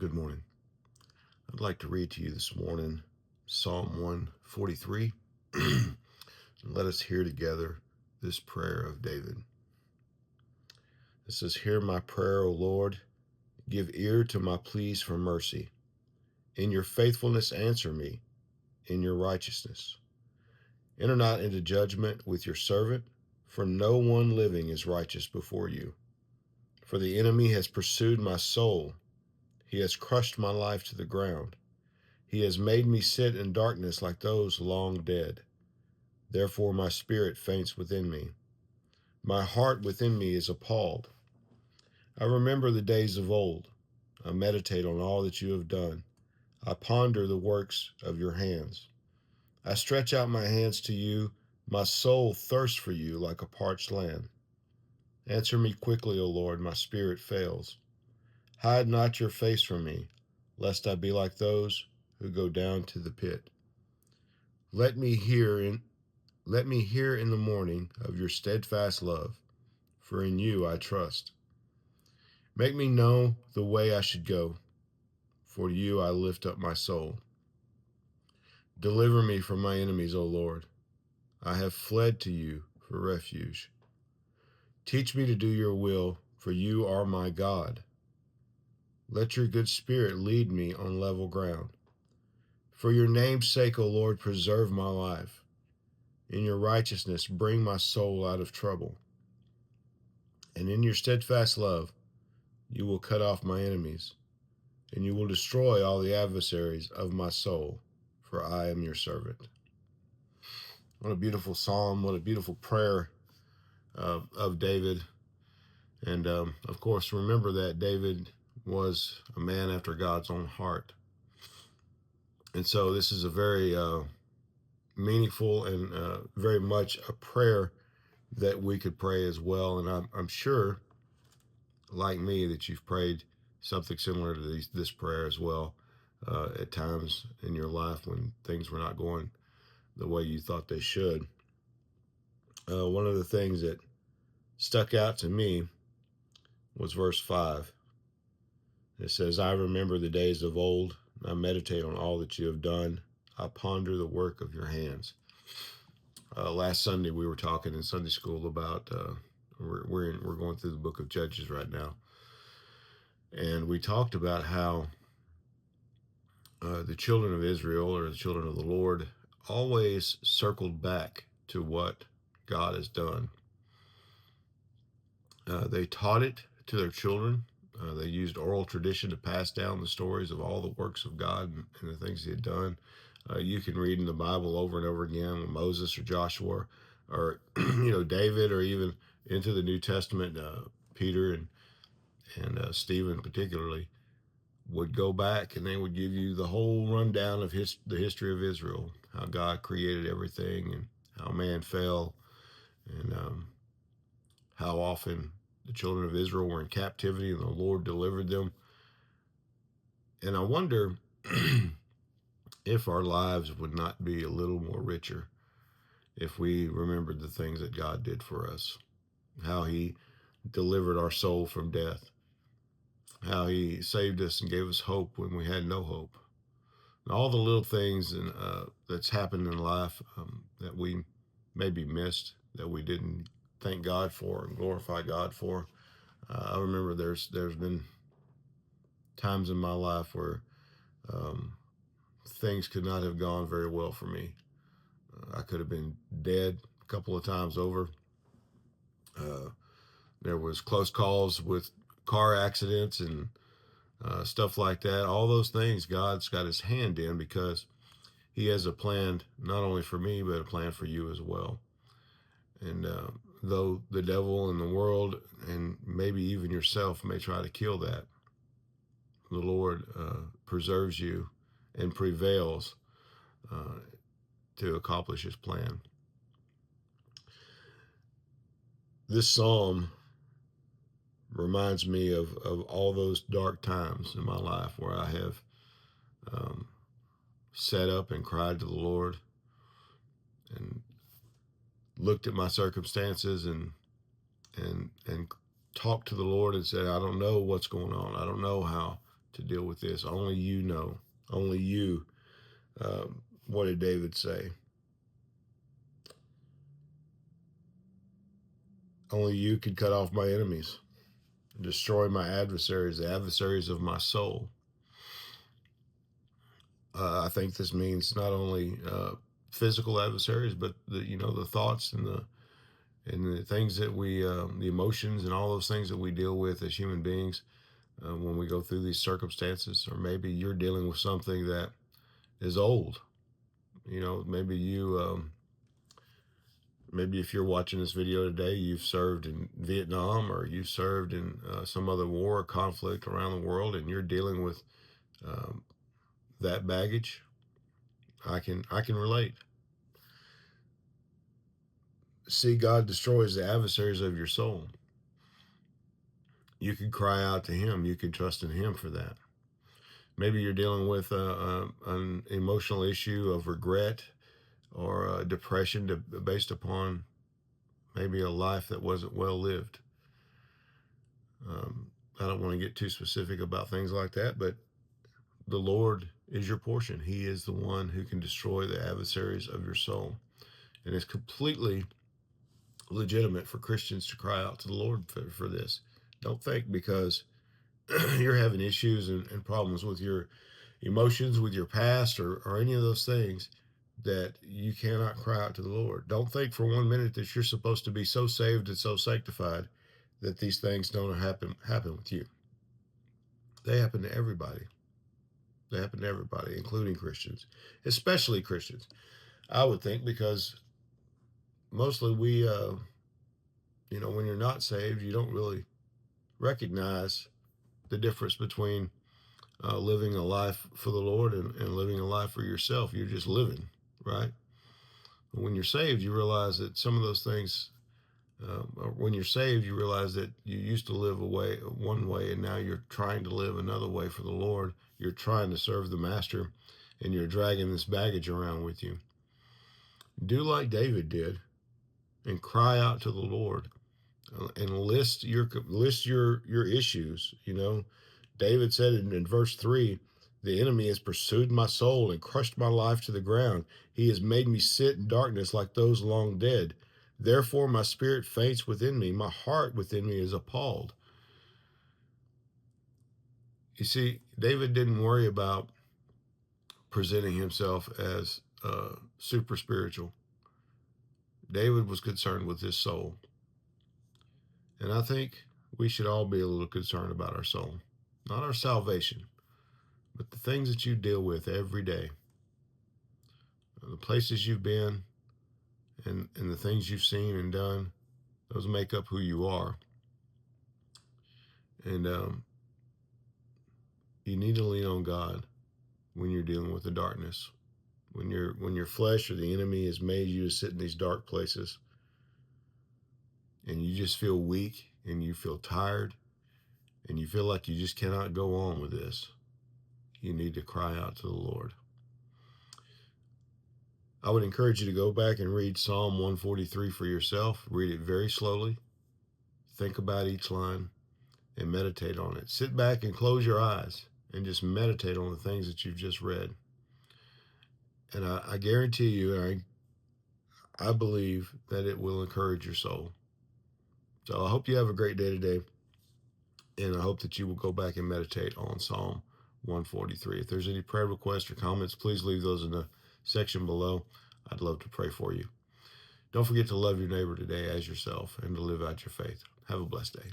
Good morning. I'd like to read to you this morning Psalm 143. And let us hear together this prayer of David. It says, "Hear my prayer, O Lord. Give ear to my pleas for mercy. In your faithfulness answer me, in your righteousness. Enter not into judgment with your servant, for no one living is righteous before you. For the enemy has pursued my soul. He has crushed my life to the ground. He has made me sit in darkness like those long dead. Therefore my spirit faints within me. My heart within me is appalled. I remember the days of old. I meditate on all that you have done. I ponder the works of your hands. I stretch out my hands to you. My soul thirsts for you like a parched land. Answer me quickly, O Lord, my spirit fails. Hide not your face from me, lest I be like those who go down to the pit. Let me hear in the morning of your steadfast love, for in you I trust. Make me know the way I should go, for to you I lift up my soul. Deliver me from my enemies, O Lord. I have fled to you for refuge. Teach me to do your will, for you are my God. Let your good spirit lead me on level ground. For your name's sake, O Lord, preserve my life. In your righteousness, bring my soul out of trouble. And in your steadfast love, you will cut off my enemies, and you will destroy all the adversaries of my soul, for I am your servant." What a beautiful psalm. What a beautiful prayer of David. And of course, remember that David was a man after God's own heart. And so this is a very meaningful and very much a prayer that we could pray as well. And I'm sure, like me, that you've prayed something similar to this prayer as well at times in your life when things were not going the way you thought they should. One of the things that stuck out to me was verse 5. It says, "I remember the days of old, and I meditate on all that you have done. I ponder the work of your hands." Last Sunday, we were talking in Sunday school about, we're going through the book of Judges right now. And we talked about how the children of Israel, or the children of the Lord, always circled back to what God has done. They taught it to their children. They used oral tradition to pass down the stories of all the works of God and the things he had done. You can read in the Bible over and over again with Moses or Joshua or David, or even into the New Testament, Peter and Stephen particularly would go back and they would give you the whole rundown of the history of Israel, how God created everything and how man fell, and how often the children of Israel were in captivity and the Lord delivered them. And I wonder if our lives would not be a little more richer if we remembered the things that God did for us, how he delivered our soul from death, how he saved us and gave us hope when we had no hope. And all the little things that's happened in life that we maybe missed, that we didn't thank God for and glorify God for. I remember there's been times in my life where things could not have gone very well for me. I could have been dead a couple of times over. There was close calls with car accidents and stuff like that. All those things God's got his hand in, because he has a plan not only for me, but a plan for you as well. And though the devil and the world and maybe even yourself may try to kill that, the Lord preserves you and prevails to accomplish his plan. This psalm reminds me of all those dark times in my life where I have sat up and cried to the Lord and looked at my circumstances and talked to the Lord and said, "I don't know what's going on. I don't know how to deal with this. Only you know. Only you. What did David say? Only you could cut off my enemies, destroy my adversaries, the adversaries of my soul. I think this means not only physical adversaries, but the thoughts and the things that the emotions and all those things that we deal with as human beings when we go through these circumstances. Or maybe you're dealing with something that is old. Maybe if you're watching this video today, you've served in Vietnam, or you've served in some other war or conflict around the world, and you're dealing with um, that baggage. I can relate. See, God destroys the adversaries of your soul. You can cry out to Him. You can trust in Him for that. Maybe you're dealing with an emotional issue of regret or depression based upon maybe a life that wasn't well lived. I don't want to get too specific about things like that, but the Lord is your portion. He is the one who can destroy the adversaries of your soul. And it's completely legitimate for Christians to cry out to the Lord for this. Don't think because you're having issues and problems with your emotions, with your past, or any of those things, that you cannot cry out to the Lord. Don't think for 1 minute that you're supposed to be so saved and so sanctified that these things don't happen with you. They happen to everybody. They happen to everybody, including Christians, especially Christians. I would think because mostly when you're not saved, you don't really recognize the difference between living a life for the Lord and living a life for yourself. You're just living, right? But when you're saved, you realize that some of those things, when you're saved, you realize that you used to live one way, and now you're trying to live another way for the Lord. You're trying to serve the Master, and you're dragging this baggage around with you. Do like David did and cry out to the Lord and list your issues. David said in verse 3, the enemy has pursued my soul and crushed my life to the ground. He has made me sit in darkness like those long dead. Therefore my spirit faints within me. My heart within me is appalled. You see, David didn't worry about presenting himself as super spiritual. David was concerned with his soul. And I think we should all be a little concerned about our soul. Not our salvation, but the things that you deal with every day, the places you've been, and the things you've seen and done. Those make up who you are. And you need to lean on God when you're dealing with the darkness. When your flesh or the enemy has made you to sit in these dark places, and you just feel weak and you feel tired and you feel like you just cannot go on with this, you need to cry out to the Lord. I would encourage you to go back and read Psalm 143 for yourself. Read it very slowly. Think about each line and meditate on it. Sit back and close your eyes and just meditate on the things that you've just read. And I guarantee you, and I believe that it will encourage your soul. So I hope you have a great day today. And I hope that you will go back and meditate on Psalm 143. If there's any prayer requests or comments, please leave those in the section below. I'd love to pray for you. Don't forget to love your neighbor today as yourself and to live out your faith. Have a blessed day.